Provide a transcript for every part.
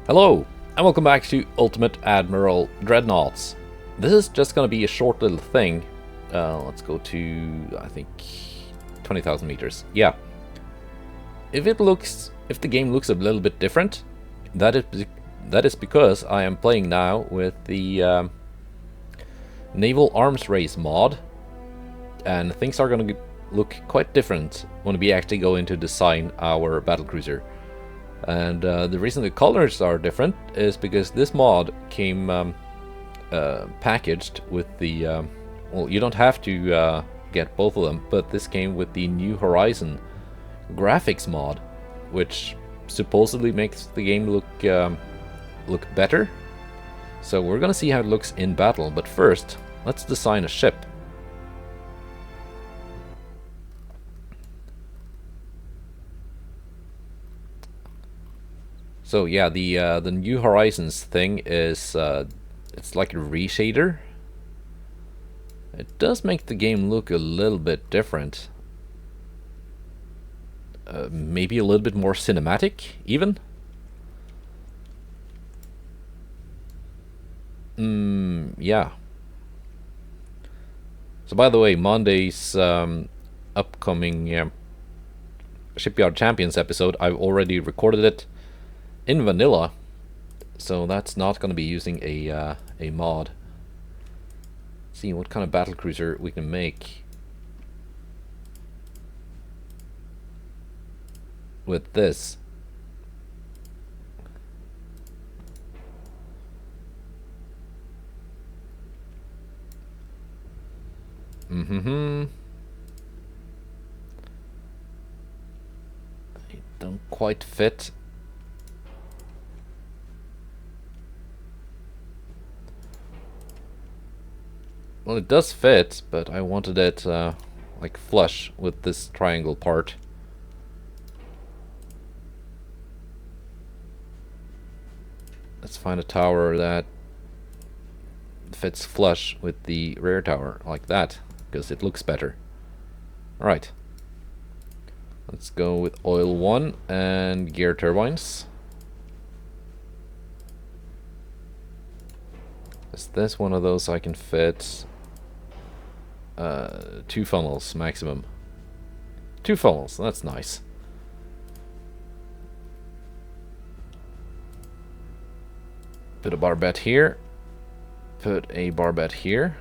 Hello, and welcome back to Ultimate Admiral Dreadnoughts. This is just gonna be a short little thing. Let's go to, I think, 20,000 meters. Yeah. If the game looks a little bit different, that is because I am playing now with the Naval Arms Race mod, and things are gonna look quite different when we actually go into design our battlecruiser. And the reason the colors are different is because this mod came packaged with the well, you don't have to get both of them, but this came with the New Horizon graphics mod, which supposedly makes the game look better. So we're gonna see how it looks in battle, but first let's design a ship. So yeah, the New Horizons thing is it's like a reshader. It does make the game look a little bit different. Maybe a little bit more cinematic, even. Yeah. So by the way, Monday's upcoming Shipyard Champions episode, I've already recorded it in vanilla, so that's not going to be using a mod. Let's see what kind of battlecruiser we can make with this. They don't quite fit. Well, it does fit, but I wanted it like flush with this triangle part. Let's find a tower that fits flush with the rear tower, like that, because it looks better. Alright. Let's go with oil 1 and gear turbines. Is this one of those I can fit? 2 funnels maximum. 2 funnels, that's nice. Put a barbette here. Put a barbette here.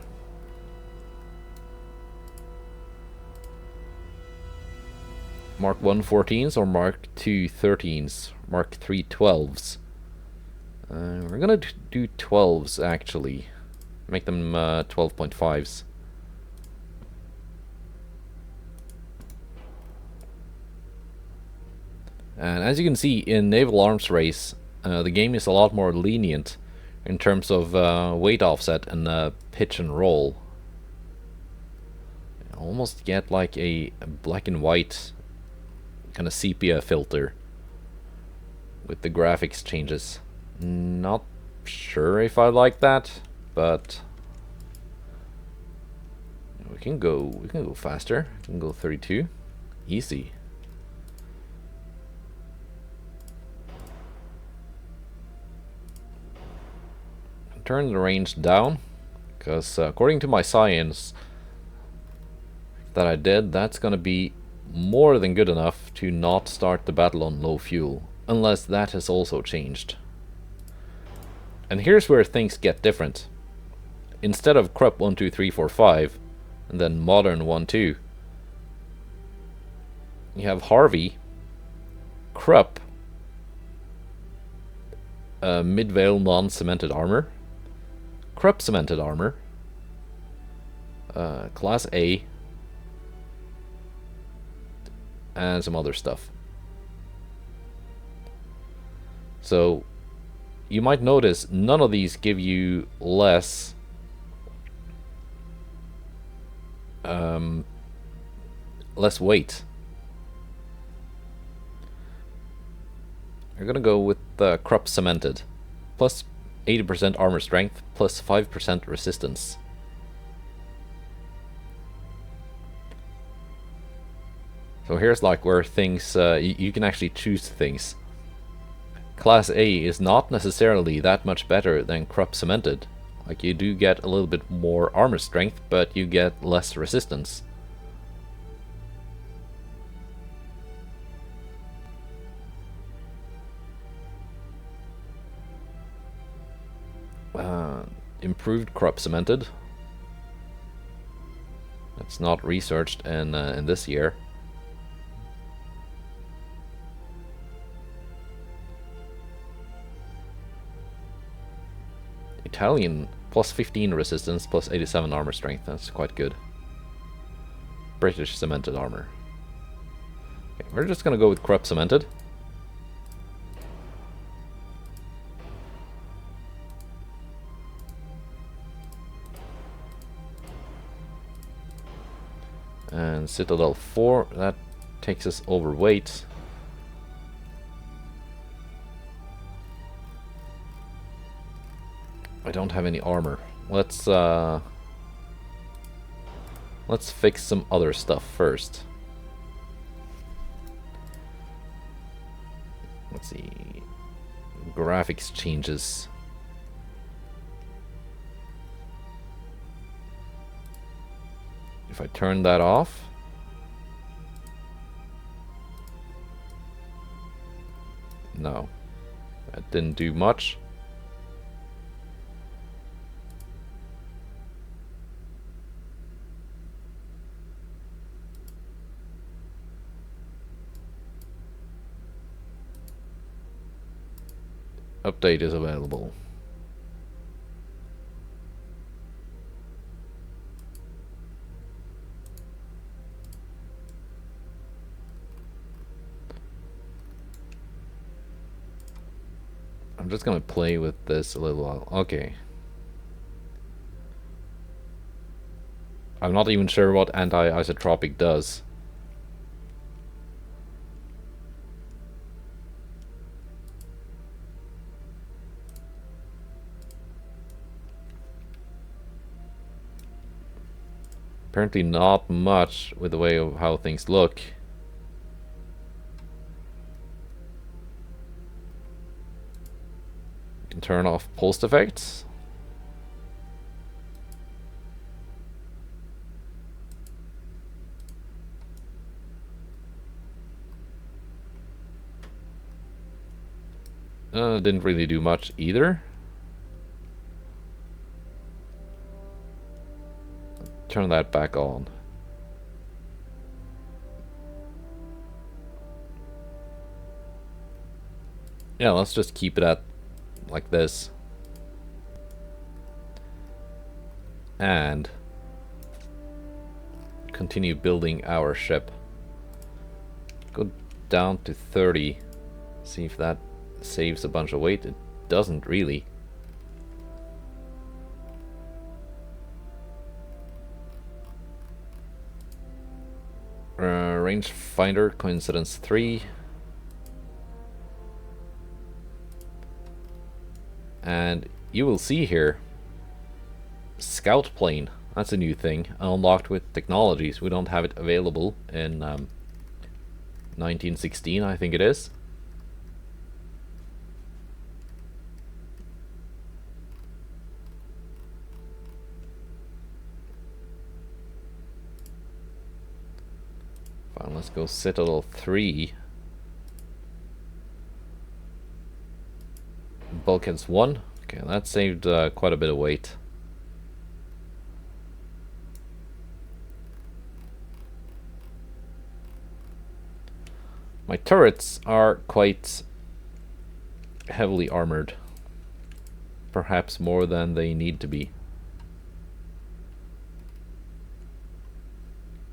Mark 1 14s or Mark 2 13s? Mark 3 12s? We're gonna do 12s actually. Make them 12.5s. And as you can see in Naval Arms Race, the game is a lot more lenient in terms of weight offset and pitch and roll. You almost get like a black and white kind of sepia filter with the graphics changes. Not sure if I like that, but we can go faster. We can go 32. Easy. Turn the range down, because according to my science that I did, that's gonna be more than good enough to not start the battle on low fuel, unless that has also changed. And here's where things get different. Instead of Krupp 1 2 3 4 5 and then Modern 1 2, you have Harvey, Krupp, mid-veil non-cemented armor, Krupp cemented armor, Class A, and some other stuff. So you might notice none of these give you less weight. You're gonna go with Krupp cemented, plus 80% armor strength, plus 5% resistance. So here's like where things you can actually choose things. Class A is not necessarily that much better than Krupp Cemented. Like, you do get a little bit more armor strength, but you get less resistance. Improved Krupp Cemented. That's not researched in this year. Italian plus 15 resistance, plus 87 armor strength. That's quite good. British cemented armor. Okay, we're just gonna go with Krupp Cemented. And Citadel 4, that takes us overweight. I don't have any armor. Let's fix some other stuff first. Let's see. Graphics changes. If I turn that off, no, that didn't do much. Update is available. I'm just gonna play with this a little while. Okay. I'm not even sure what anti-isotropic does. Apparently not much with the way of how things look. You can turn off pulse effects. Didn't really do much either. Turn that back on. Yeah, let's just keep it at like this. And continue building our ship. Go down to 30. See if that saves a bunch of weight. It doesn't really. Rangefinder coincidence 3. And you will see here, scout plane. That's a new thing, unlocked with technologies. We don't have it available in 1916, I think it is. Fine, let's go Citadel 3. Bulkheads 1. Okay, that saved quite a bit of weight. My turrets are quite heavily armored. Perhaps more than they need to be.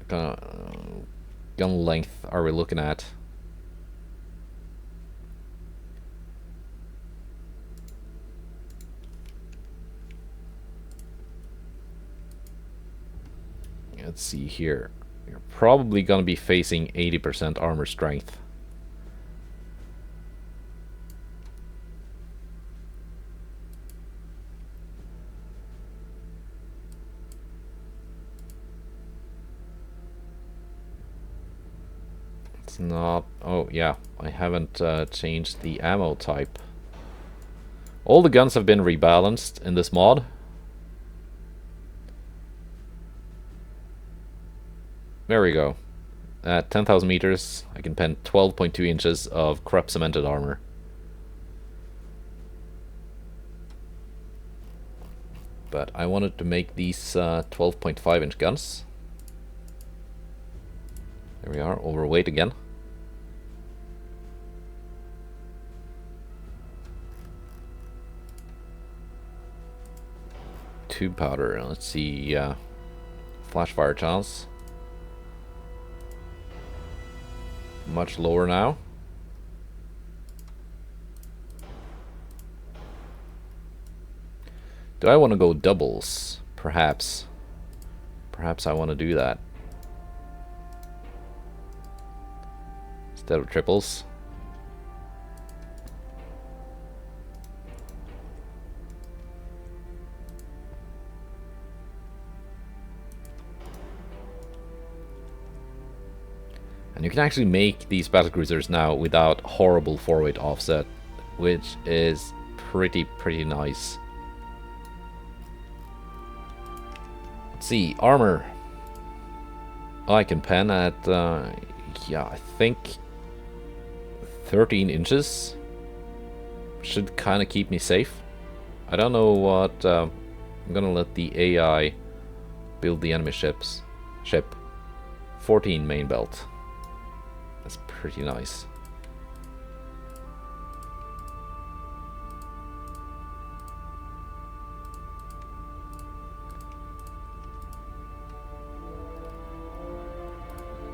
Gun length are we looking at? Let's see here. You're probably going to be facing 80% armor strength. Let's It's not... Oh, yeah. I haven't changed the ammo type. All the guns have been rebalanced in this mod. There we go. At 10,000 meters, I can pen 12.2 inches of crep cemented armor. But I wanted to make these 12.5 inch guns. There we are, overweight again. Tube powder, let's see, flash fire chance. Much lower now. Do I want to go doubles? Perhaps. Perhaps I want to do that. Instead of triples. And you can actually make these battlecruisers now without horrible forward offset, which is pretty nice. Let's see, armor. I can pen at, yeah, I think 13 inches. Should kind of keep me safe. I don't know what, I'm gonna let the AI build the enemy ship. 14 main belt. That's pretty nice.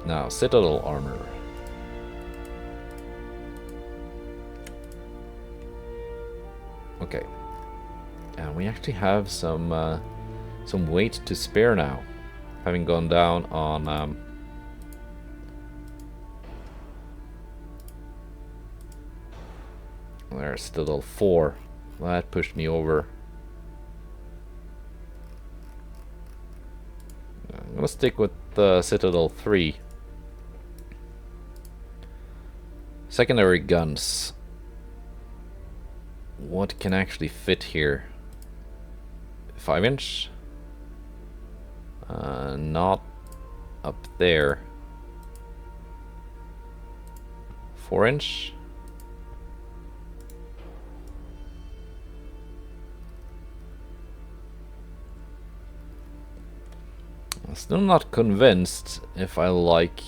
Now, Citadel armor. Okay. And we actually have some weight to spare now, having gone down on there's Citadel 4. That pushed me over. I'm gonna stick with the Citadel 3. Secondary guns. What can actually fit here? 5 inch? Not up there. 4 inch? I'm still not convinced if I like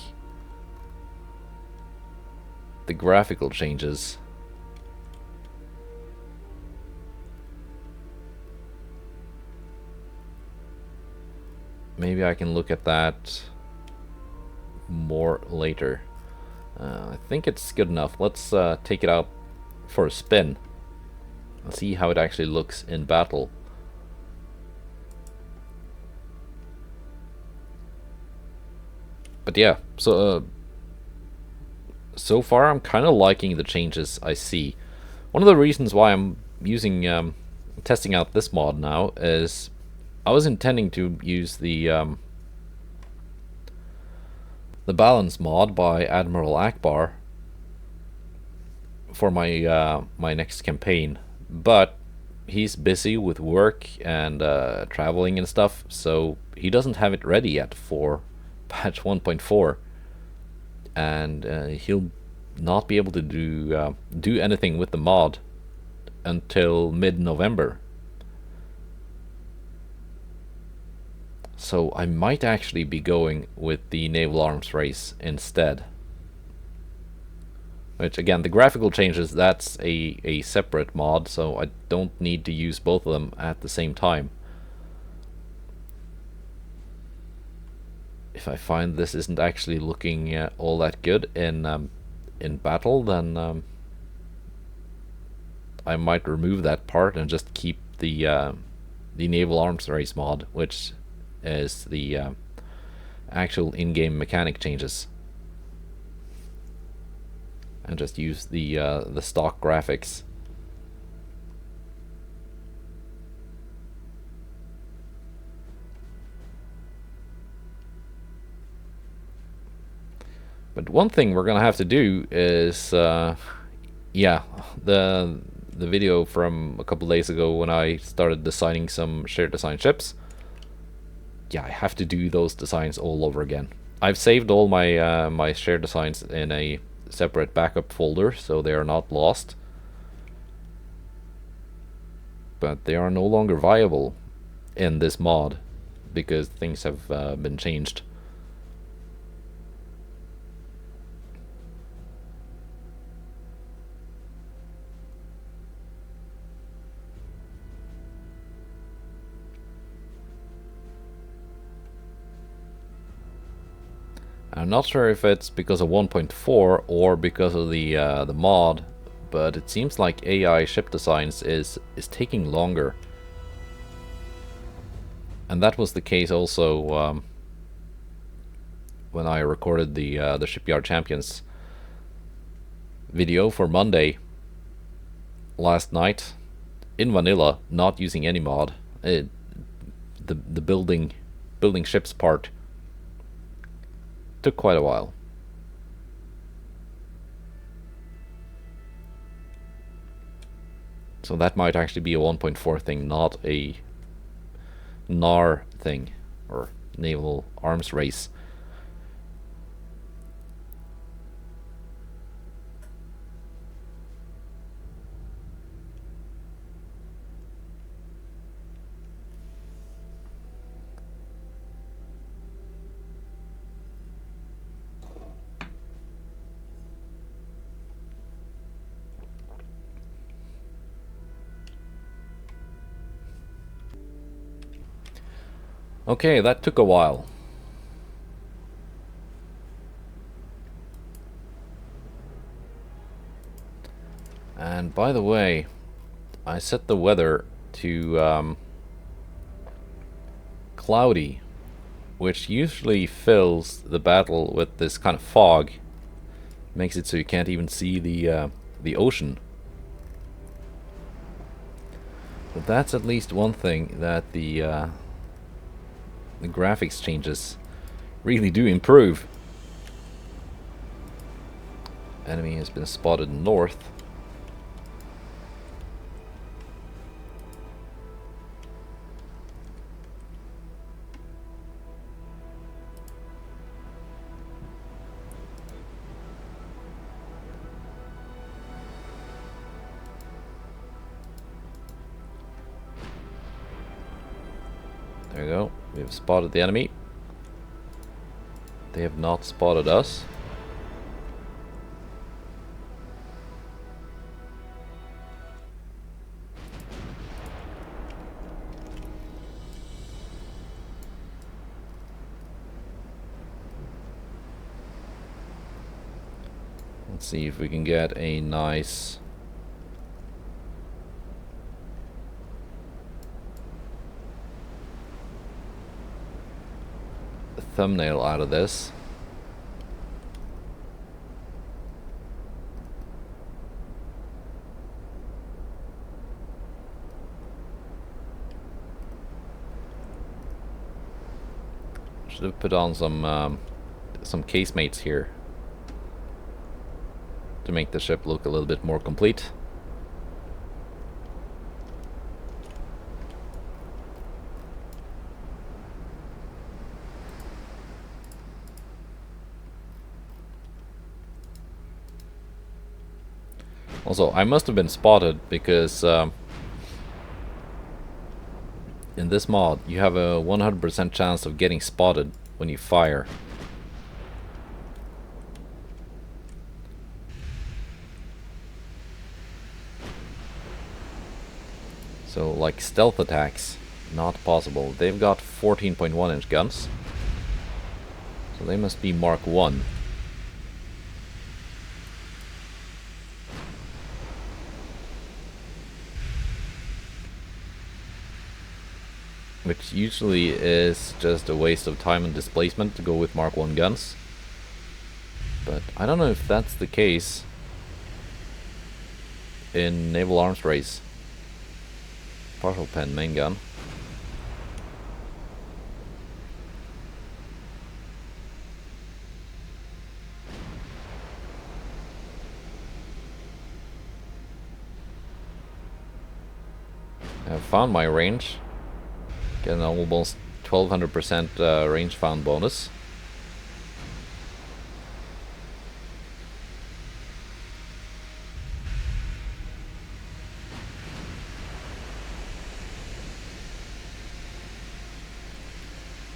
the graphical changes. Maybe I can look at that more later. I think it's good enough. Let's take it out for a spin and see how it actually looks in battle. But yeah, so far I'm kind of liking the changes I see. One of the reasons why I'm using testing out this mod now is I was intending to use the balance mod by AdmiralSnackbar for my my next campaign, but he's busy with work and traveling and stuff, so he doesn't have it ready yet for patch 1.4, and he'll not be able to do anything with the mod until mid-November. So I might actually be going with the Naval Arms Race instead. Which again, the graphical changes, that's a separate mod, so I don't need to use both of them at the same time. If I find this isn't actually looking all that good in battle, then I might remove that part and just keep the Naval Arms Race mod, which is the actual in-game mechanic changes, and just use the stock graphics. But one thing we're gonna have to do is, yeah, the video from a couple days ago when I started designing some shared design ships. Yeah, I have to do those designs all over again. I've saved all my my shared designs in a separate backup folder, so they are not lost. But they are no longer viable in this mod because things have been changed. I'm not sure if it's because of 1.4 or because of the mod, but it seems like AI ship designs is taking longer. And that was the case also when I recorded the Shipyard Champions video for Monday last night in vanilla, not using any mod. The building ships part took quite a while. So that might actually be a 1.4 thing, not a NAR thing, or Naval Arms Race. Okay, that took a while. And by the way, I set the weather to cloudy, which usually fills the battle with this kind of fog. Makes it so you can't even see the ocean. But that's at least one thing that the graphics changes really do improve. Enemy has been spotted north. There we go. We have spotted the enemy. They have not spotted us. Let's see if we can get a nice thumbnail out of this. Should have put on some casemates here to make the ship look a little bit more complete. Also, I must have been spotted because in this mod you have a 100% chance of getting spotted when you fire. So, like stealth attacks, not possible. They've got 14.1 inch guns, so they must be Mark 1. Which usually is just a waste of time and displacement to go with Mark 1 guns. But I don't know if that's the case in Naval Arms Race. Partial pen main gun. I've found my range. Get an almost 1200% range found bonus.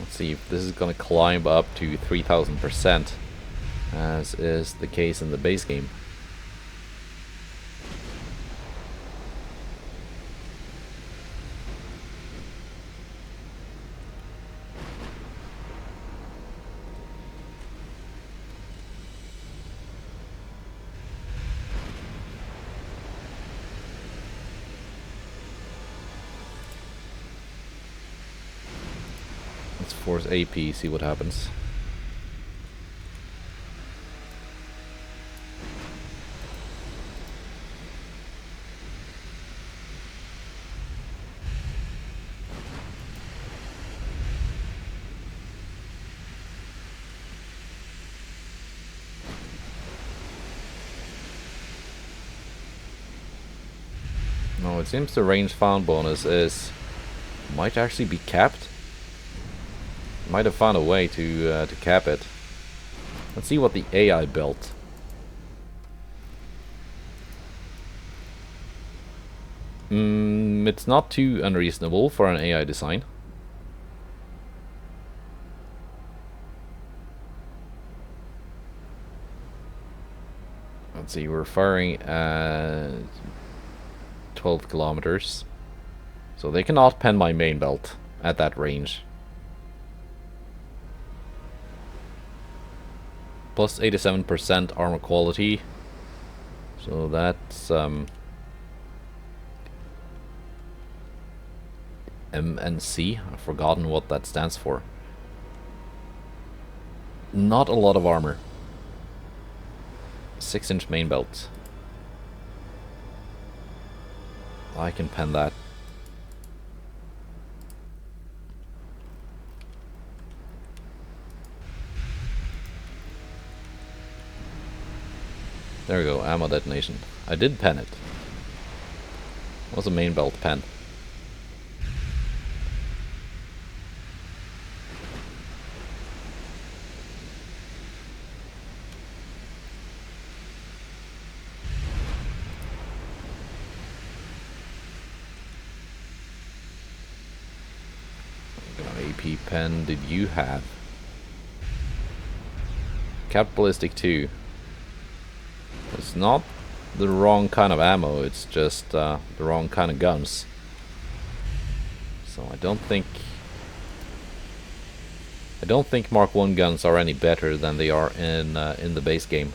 Let's see if this is gonna climb up to 3000%, as is the case in the base game. Let's force AP, see what happens. No, it seems the range found bonus might actually be capped. Might have found a way to cap it. Let's see what the AI built. It's not too unreasonable for an AI design. Let's see, we're firing at 12 kilometers. So they cannot pen my main belt at that range. Plus 87% armor quality. So that's MNC. I've forgotten what that stands for. Not a lot of armor. 6-inch main belt. I can pen that. There we go, ammo detonation. I did pen it. It was a main belt pen. What kind of AP pen did you have? Capitalistic 2. It's not the wrong kind of ammo, it's just the wrong kind of guns. So I don't think Mark 1 guns are any better than they are in the base game.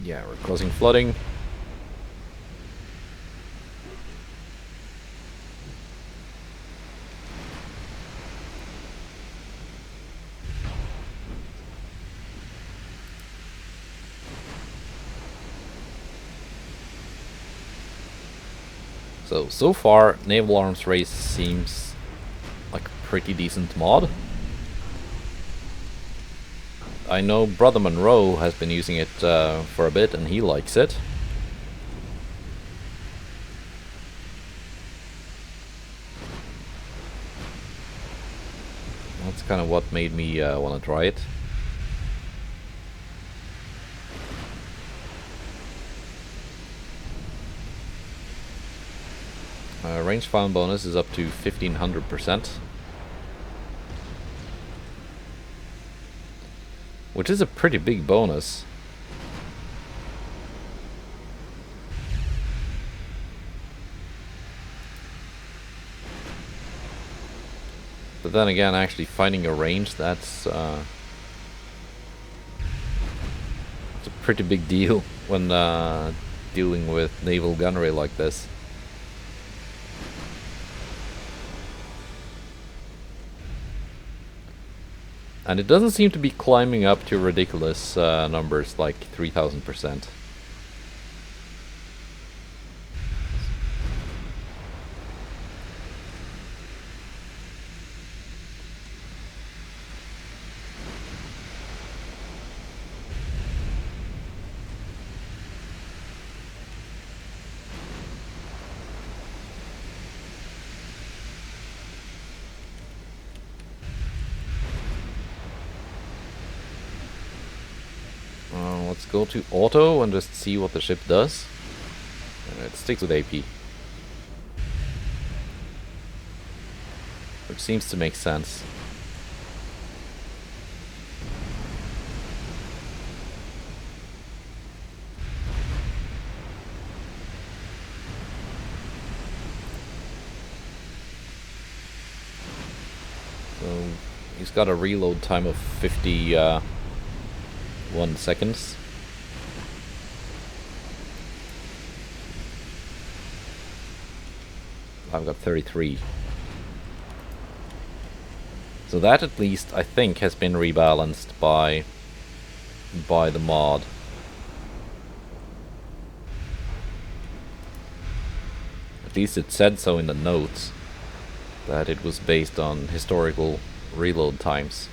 Yeah, we're causing flooding. So far, Naval Arms Race seems like a pretty decent mod. I know Brother Monroe has been using it for a bit and he likes it. That's kind of what made me want to try it. Range found bonus is up to 1500%. Which is a pretty big bonus. But then again, actually finding a range, that's a pretty big deal when dealing with naval gunnery like this. And it doesn't seem to be climbing up to ridiculous numbers like 3000%. Let's go to auto and just see what the ship does. It sticks with AP. Which seems to make sense. So he's got a reload time of 51 seconds. I've got 33. So that at least, I think, has been rebalanced by the mod. At least it said so in the notes, that it was based on historical reload times.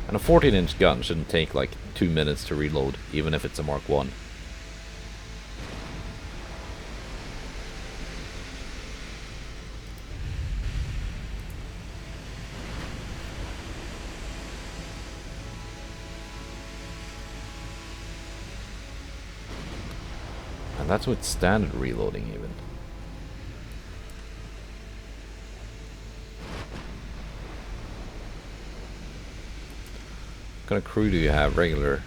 And a 14-inch gun shouldn't take like 2 minutes to reload, even if it's a Mark 1. And that's with standard reloading even. What kind of crew do you have? Regular.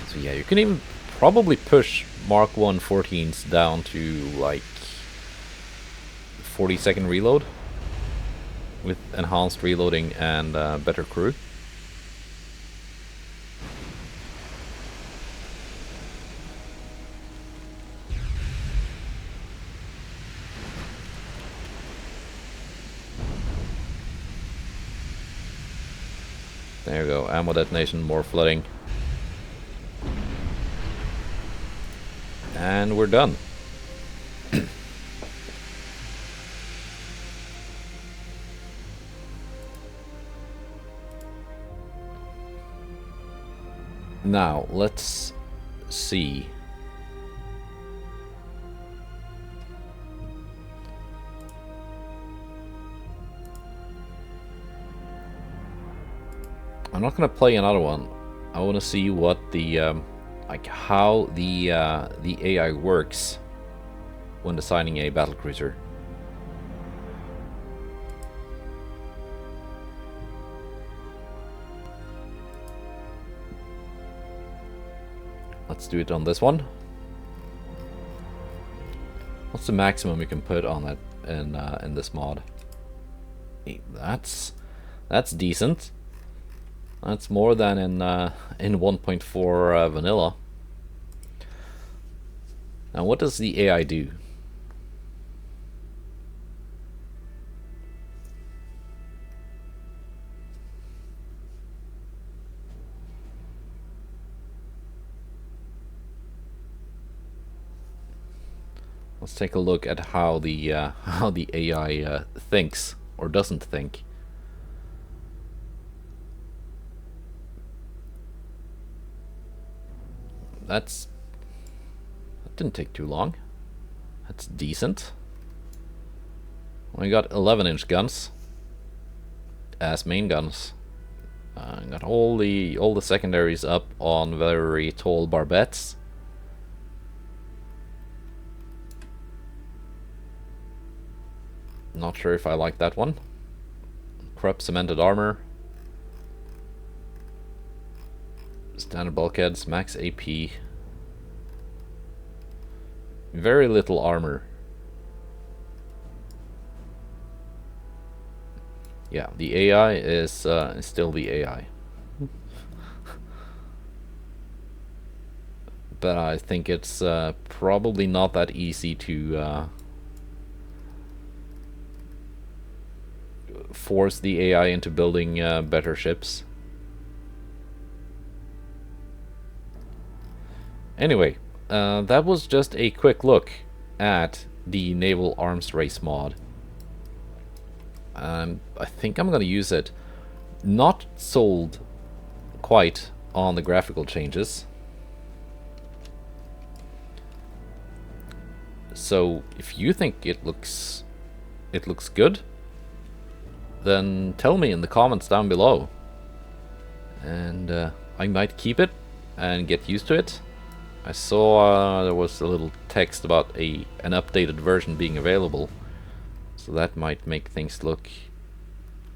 So yeah, you can even probably push Mark 1 14s down to like 40-second reload with enhanced reloading and better crew. There you go, ammo detonation, more flooding. And we're done. Now, let's see. I'm not gonna play another one. I want to see what the like how the AI works when designing a battlecruiser. Let's do it on this one. What's the maximum you can put on it in this mod? That's decent. That's more than in 1.4 vanilla. Now, what does the AI do? Let's take a look at how the AI thinks or doesn't think. That didn't take too long. That's decent. We got 11-inch guns as main guns. Got all the secondaries up on very tall barbettes. Not sure if I like that one. Corrupt cemented armor. Standard bulkheads, max AP. Very little armor. Yeah, the AI is still the AI. but I think it's probably not that easy to force the AI into building better ships. Anyway, that was just a quick look at the Naval Arms Race mod. I think I'm gonna use it. Not sold quite on the graphical changes. So if you think it looks good, then tell me in the comments down below, and I might keep it and get used to it. I saw there was a little text about an updated version being available, so that might make things look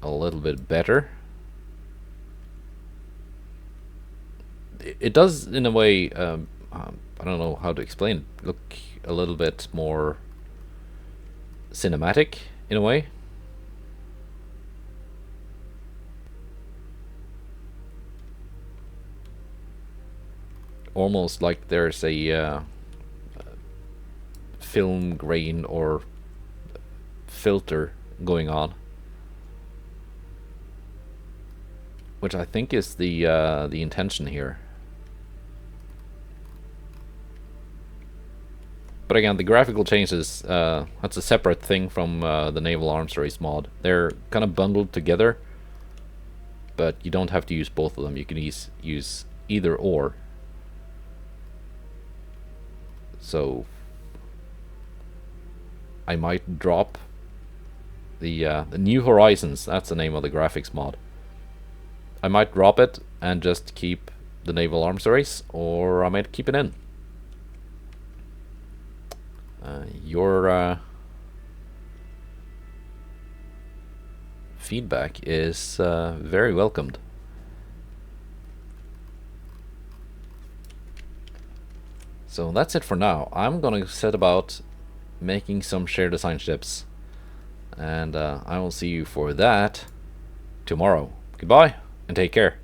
a little bit better. It does, in a way, I don't know how to explain it, look a little bit more cinematic, in a way. Almost like there's a film grain or filter going on, which I think is the intention here. But again, the graphical changes, that's a separate thing from the Naval Arms Race mod. They're kind of bundled together, but you don't have to use both of them. You can use either or. So I might drop the New Horizons, that's the name of the graphics mod. I might drop it and just keep the Naval Arms Race, or I might keep it in. Your feedback is very welcomed. So that's it for now. I'm gonna set about making some share design ships, and I will see you for that tomorrow. Goodbye and take care.